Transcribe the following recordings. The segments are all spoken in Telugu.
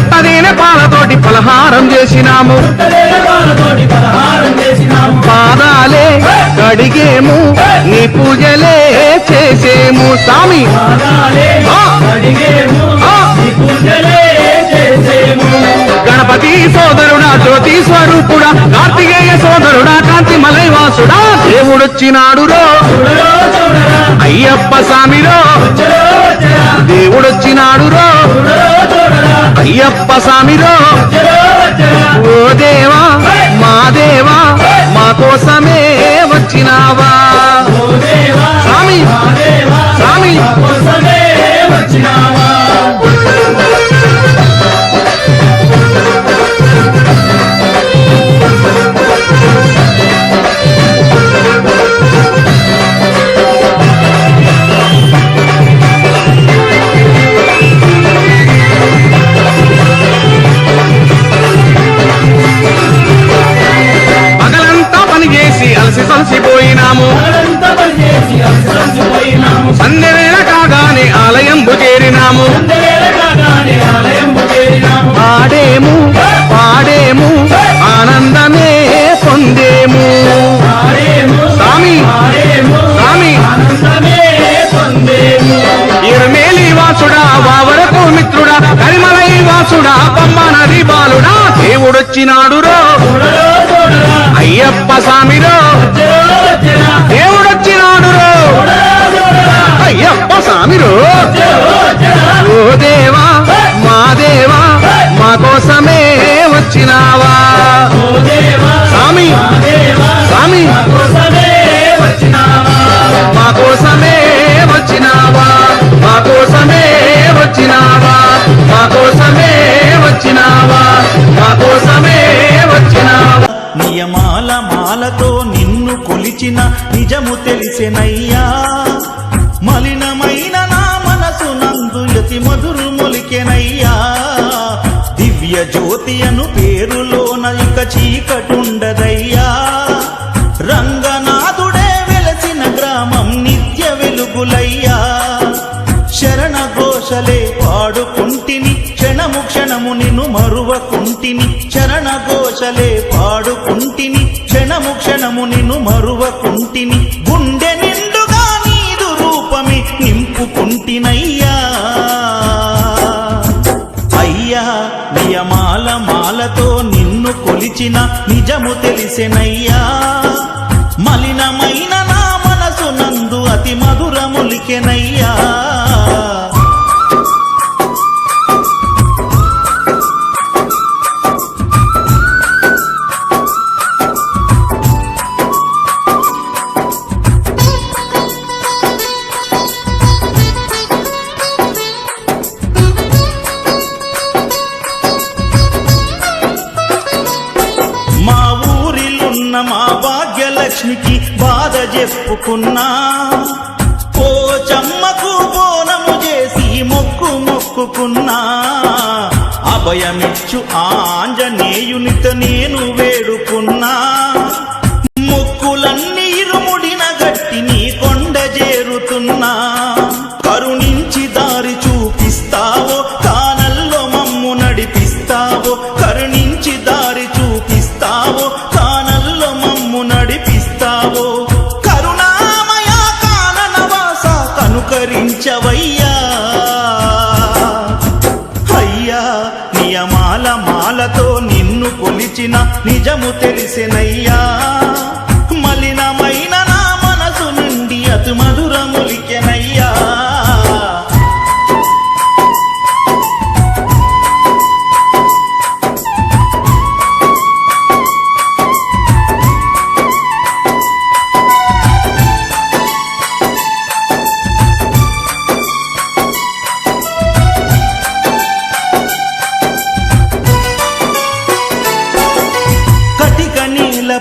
పుట్టదేన పాలతోటి పలహారం చేసినాము పాదాలే కడిగేము నీ పూజలే చేసేము స్వామి గణపతి సోదరుడా జ్యోతి స్వరూపుడా కార్తికేయ సోదరుడా కాంతి మలైవాసుడా దేవుడొచ్చినాడురో అయ్యప్ప స్వామిరో దేవుడొచ్చినాడురో అయ్యప్ప స్వామిరో ఓ దేవా మా దేవా మా కోసమే వచ్చినావా స్వామి స్వామి అలసిపోయినాము సంధ్యవేళ కాగానే ఆలయంబు చేరినాము పాడేము పాడేము ఆనందమే పొందేము స్వామి స్వామి ఇరమేలి వాసుడా వావరకు మిత్రుడా కరిమలై వాసుడా పంబ నది బాలుడా దేవుడొచ్చినాడురో అయ్యప్ప స్వామిరో దేవుడొచ్చినాడురో అయ్యప్ప స్వామిరో ఓ దేవా మా దేవా మా కోసమే వచ్చినావా స్వామి స్వామి మా కోసమే వచ్చినావా మా కోసమే వచ్చినావా మా కోసమే వచ్చినావా మా కోసమే వచ్చినావా నియమాల మాలతో నిన్ను కొలిచిన నిజము తెలిసెనయ్యా మలినమైన నా మనసు నందు యతి మధురు మొలికెనయ్యా దివ్య జ్యోతి అను పేరులోన ఇక చీకటుండదయ్యా రంగనాథుడే వెలసిన గ్రామం నిత్య వెలుగులయ్యా శరణ ఘోషలే పాడుకుంటిని క్షణము క్షణము నిన్ను మరువకుంటిని శరణ ఘోషలే పాడుకుంటిని క్షణము క్షణము నిన్ను మరువకుంటిని గుండె నిండుగా నీదు రూపమే నింపుకుంటినయ్యా అయ్యా నియమాల మాలతో నిన్ను కొలిచిన నిజము తెలిసెనయ్యా మలినమైన నా మనసు నందు అతి మధురములికెనయ్యా మా భాగ్యలక్ష్మికి బాధ చెప్పుకున్నా పోచమ్మకు బోనము చేసి మొక్కుకున్నా అభయమిచ్చు ఆంజనేయునితో నేను వేడుకున్నా మొక్కులన్నీ ఇరుముడిన గట్టి నీ కొండ చేరుతున్నా కరుణించి దారి చూపిస్తావో కానల్లో మమ్ము నడిపిస్తావో కరుణించి దారి చూపిస్తావో కానల్లో మమ్ము నడిపిస్తావో కరుణామయ కాననవాస కనుకరించవయ్యా అయ్యా నియమాల మాలతో నిన్ను కొలిచిన నిజము తెలిసెనయ్యా మలినమైన నా మనసు నుండి అతి మధురములికెనయ్యా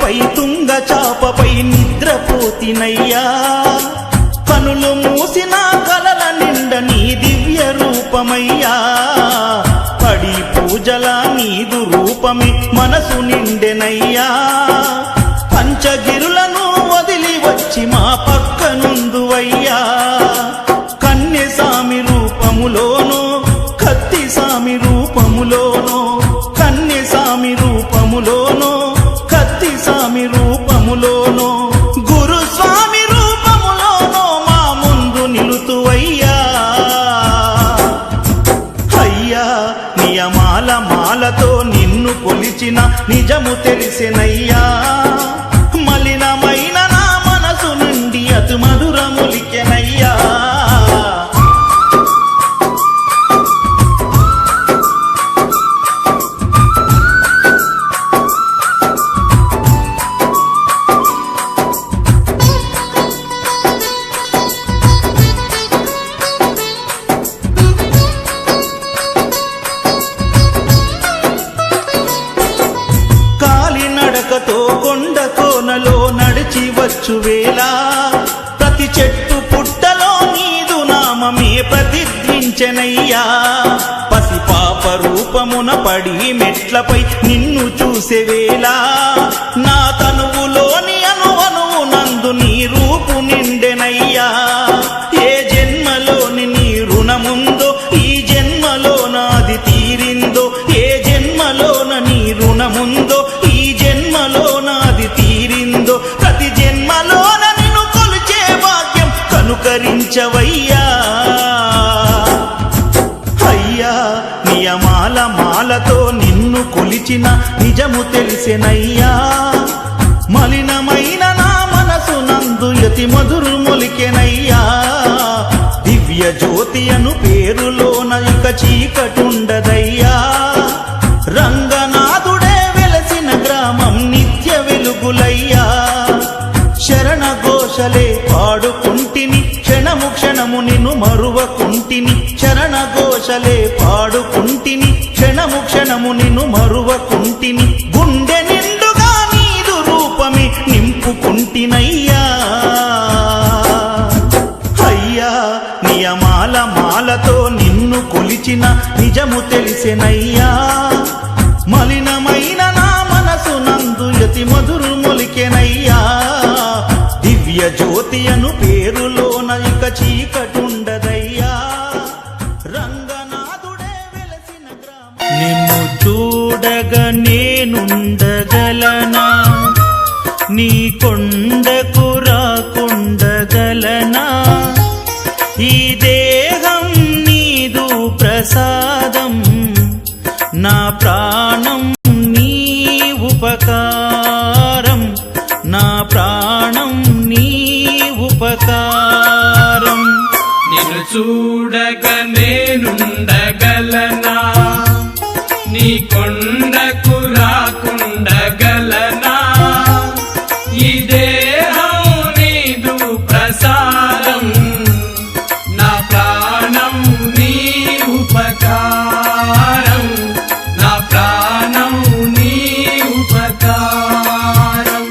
పై తుంగ చాపపై నిద్రపోతినయ్యా కనులు మూసిన కలల నిండ నీ దివ్య రూపమయ్యా పడి పూజల నీదు రూపమే మనసు నిండెనయ్యా పంచగిరులను వదిలి వచ్చి మా పక్కనుందువయ్యా కన్యసామి రూపములోనో కత్తి సామి రూపములో కొలిచిన నిజము తెలిసెనయ్యా మలినమైన నా మనసు నుండి అతి మధురములికెనయ్యా కాలినడకతో కొండ కోనలో నడిచి వచ్చు వేళ ప్రతి చెట్టు పుట్టలో నీదు నామమే ప్రతిధ్వించెనయ్యా పసిపాప రూపమున పడి మెట్లపై నిన్ను చూసే వేళ నా తనువులోని అణువణువు నందు నీ రూపు నిండెనయ్యా ఏ జన్మలోని నీ రుణముందో ఈ జన్మలో నాది తీరిందో ఏ జన్మలోన నీ రుణముందో ఈ జన్మలో నాది తీరిందో ప్రతి జన్మలోన నిన్ను కొలిచే భాగ్యం కనుకరించవయ్యా అయ్యా నియమాల మాలతో నిన్ను కొలిచిన నిజము తెలిసెనయ్యా మలినమైన నా మనసు నందు యతి మధురములికెనయ్యా దివ్య జ్యోతి అను పేరులోన ఇక చీకటుండదయ్యా రంగనాథుడే వెలసిన గ్రామం నిత్య వెలుగులయ్యా శరణ ఘోషలే పాడుకుంటిని క్షణము క్షణము నిన్ను మరువకుంటిని శరణ ఘోషలే పాడుకుంటిని క్షణము క్షణము నిన్ను మరువకుంటిని గుండె నిండుగా నీదు రూపమే నింపుకుంటినయ్యా అయ్యా నియమాల మాలతో నిన్ను కొలిచిన నిజము తెలిసెనయ్యా మలినమైన నా మనసు నందు యతి మధురములికెనయ్యా దివ్య జ్యోతి అను పేరులోన ఇక చీకటుండదయ్యా రంగనాథుడే వెలసిన గ్రామం నిన్ను చూడగా నేనుండగలనా నీ కొండకు రాకుండగలనా ఈ దేహం నీదు ప్రసాదం నా ప్రాణం నీ ఉపకారం నా ప్రాణం నీ ఉపకారం నిన్ను చూడగా నేనుండగలనా నీ కొండకు రాకుండగలనా ఈ దేహం నీదు ప్రసాదం నా ప్రాణం నీ ఉపకారం నా ప్రాణం నీ ఉపకారం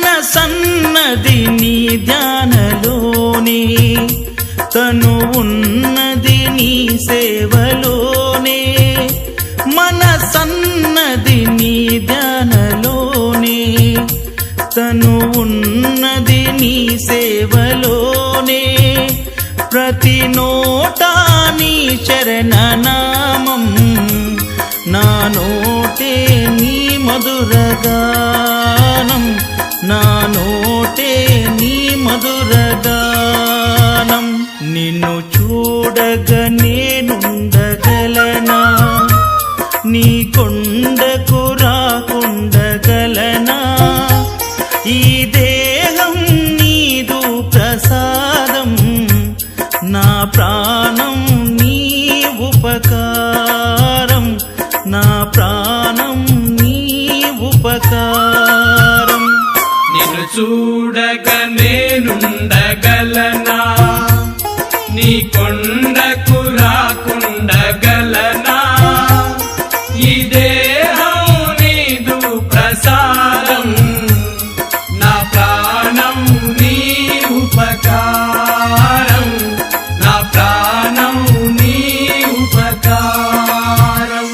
మనసన్నది నీ ధ్యానలోనే తను ఉన్నది నీ సేవలోనే మనసన్నది నీ ధ్యానలోనే తను ఉన్నది నీ సేవలోనే ప్రతి నోటా నీ శరణనామం నా నోటే నీ మధురగానం నా నోటే నీ మధురగానం నిన్ను చూడగా నేనుండగలనా నీ కొండకు రాకుండగలనా ఈ దేహం నీదు ప్రసాదం నా ప్రాణం నీ ఉపకారం నా ప్రాణం నీ ఉపకారం నిన్ను చూడగా నేనుండగలనా నీ కొండకు రాకుండగలనా ఈ దేహం నీదు ప్రసాదం నా ప్రాణం నీ ఉపకారం నా ప్రాణం నీ ఉపకారం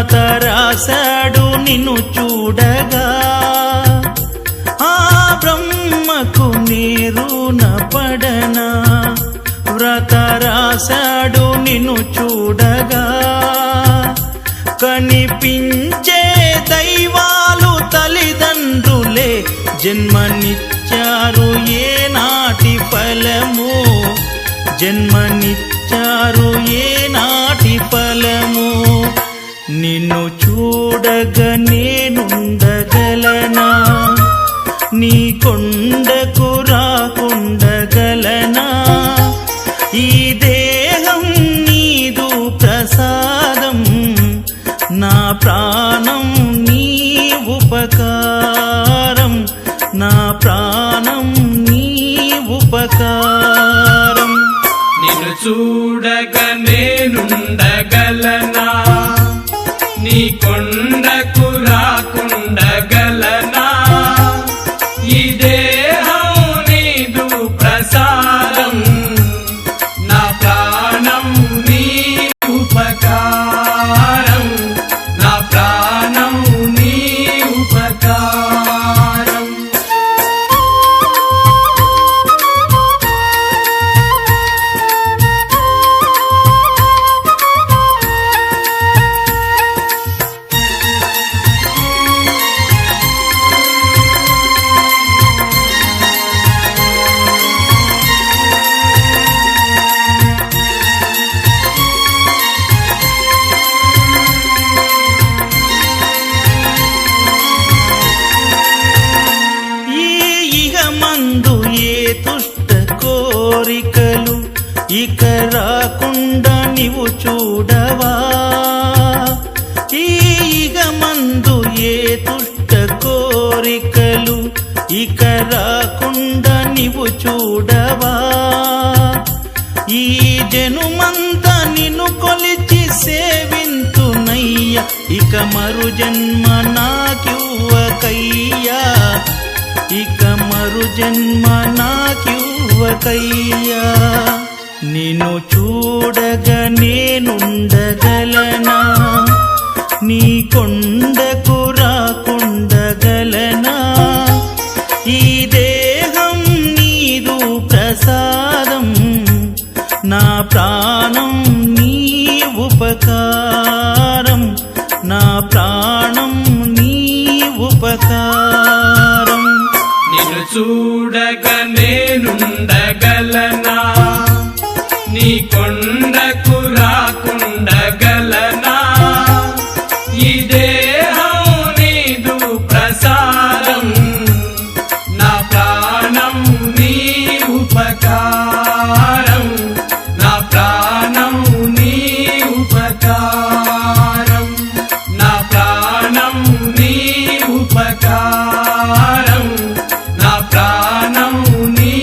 వ్రాత రాశాడు నిన్ను చూడగా, ఆ బ్రహ్మకు నీరున పడనా. వ్రాత రాశాడు నిన్ను చూడగా, కనిపించే దైవాలు తల్లిదండ్రులే జన్మనిచ్చారు ఏనాటి ఫలము, జన్మనిచ్చారు ఏనాటి ఫలము. నిన్ను చూడగా నేనుండగలనా, నీ కొండకు రాకుండగలనా. ఈ దేహం నీదు ప్రసాదం, నా ప్రాణం నీ ఉపకారం, నా ప్రాణం నీ ఉపకారం. నిన్ను చూడగా నేనుండగలనా, నీ కొండకు రాకుండగలనా. ఈ దేహం నీదు ప్రసాదం, నా ప్రాణం నీ ఉపకారం, నా ప్రాణం నీ ఉపకారం. కోరికలు ఇక రాకుండా నీవు చూడవా. ఈగ మందు ఏ దుష్ట కోరికలు ఇక రాకుండా నీవు చూడవా. ఈ జనుమంతా నిన్ను కొలిచి సేవింతునయ్యా, ఇక మరు జన్మ నాకివ్వకయ్యా, ఇక మరు జన్మ నాకివ్వకయ్యా. నిన్ను చూడగా నేనుండగలనా, నీ కొండకు రాకుండగలనా. ఈ దేహం నీదు ప్రసాదం, నా ప్రాణం నీ ఉపకారం, నా ప్రాణం నీ ఉపకారం. నిన్ను చూడగా నేనుండగలనా, నీ కొండకు రాకుండగలనా. ఈ దేహం నీదు ప్రసాదం, నా ప్రాణం నీ ఉపకారం, నా ప్రాణం నీ ఉపకారం, నా ప్రాణం నీ ఉపకారం, నా ప్రాణం నీ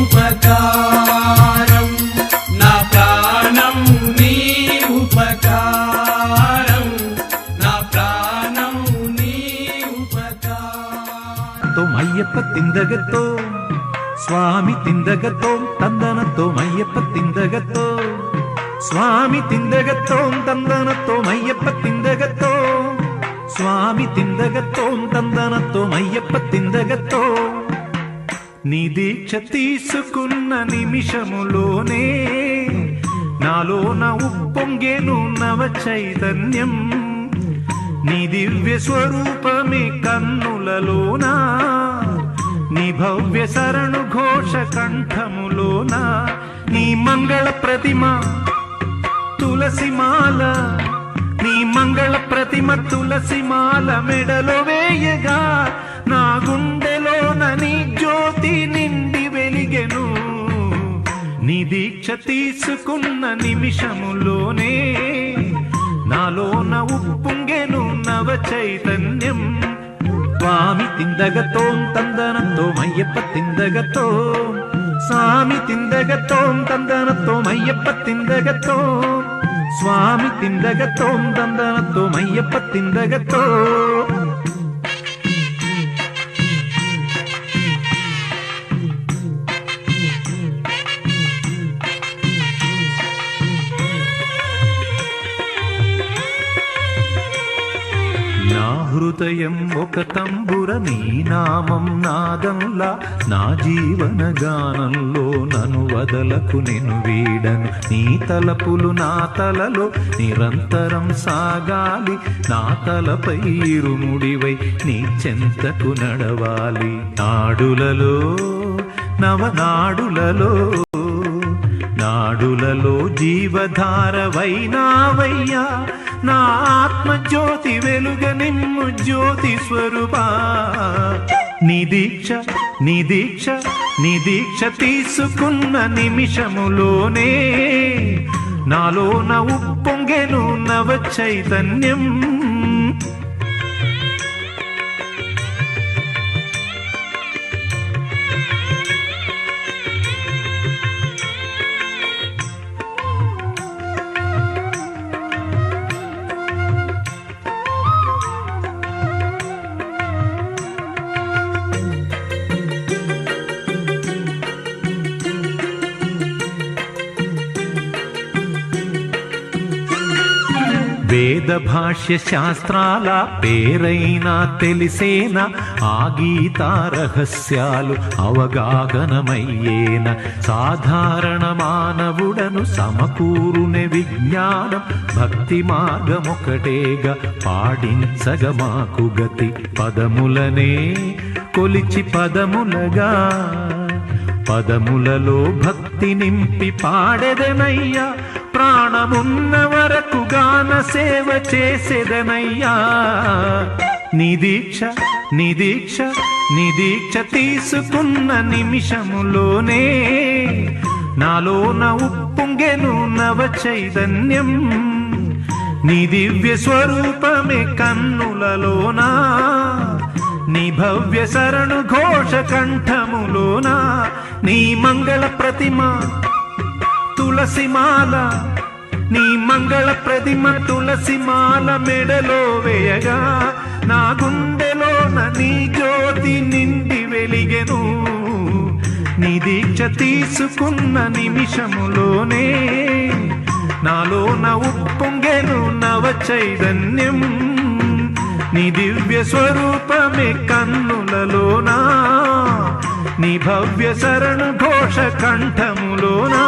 ఉపకారం, నా ప్రాణం నీ ఉపకారం, నా ప్రాణం నీ ఉపకారం. మయ్యప్ప తిందగతో స్వామి తిందగతో తందనతో మయ్యప్ప తిందగతో స్వామి తిందగతో తందనతో మయ్యప్ప తిందగతో స్వామి తిందగతో తందనతో మయ్యప్ప తిందగతో. నీ దీక్ష తీసుకున్న నిమిషములోనే నాలోన ఉప్పొంగేను నవ చైతన్యం. నీ దివ్య స్వరూపమే కన్నులలోనా, నీ భవ్య శరణు ఘోష కంఠములోనా. నీ మంగళ ప్రతిమ తులసిమాల, నీ మంగళ ప్రతిమ తులసిమాల మెడలో వేయగా నా గుండెలోన నీ జ్యోతి నిండి వెలిగెను. నీ దీక్ష తీసుకున్న నిమిషములోనే నాలోన ఉప్పొంగెను నవ చైతన్యం. స్వామి తిందగతో తందనతో మయ్యప్ప తిందగతో స్వామి తిందగతో తందనతో మయ్యప్ప తిందగతో స్వామి తిందగతో తందనతో మయ్యప్ప తిందగతో. హృదయం ఒక తంబుర నీ నామం నాదంలా నా జీవన గానంలో నన్ను వదలకు నేను వీడను నీ తలపులు నా తలలో నిరంతరం సాగాలి నా తలపై ఇరుముడివై నీ చెంతకు నడవాలి నాడులలో నవనాడులలో నాడులలో జీవధారవైనావయ్యా నా ఆత్మజ్యోతి వెలుగ నిమ్ము జ్యోతి స్వరూపా నీ దీక్ష తీసుకున్న నిమిషములోనే నాలోన ఉప్పొంగెను నవ చైతన్యం వేద భాష్య శాస్త్రాల పేరైనా తెలిసేనా ఆ గీతా రహస్యాలు అవగాహనమయ్యేన సాధారణ మానవుడను సమకూరునే విజ్ఞానం భక్తి మార్గమొకటేగా పాడించగ మాకు గతి పదములనే కొలిచి పదములలో భక్తి నింపి పాడెదనయ్యా ప్రాణమున్న వరకు గాన సేవ చేసేదనయ్యా నీ దీక్ష తీసుకున్న నిమిషములోనే నాలోన ఉప్పొంగెను నవ చైతన్యం నీ దివ్య స్వరూపమే కన్నులలోనా నీ భవ్య శరణు ఘోష కంఠములోనా నీ మంగళ ప్రతిమ తులసిమాల నీ మంగళ ప్రతిమ తులసిమాల మెడలో వేయగా నా గుండెలోన నీ జ్యోతి నిండి వెలిగెను నీ దీక్ష తీసుకున్న నిమిషములోనే నాలోన ఉప్పొంగెను నవ చైతన్యం నీ దివ్య స్వరూపమే కన్నులలోనా నీ భవ్య శరణు ఘోష కంఠములోనా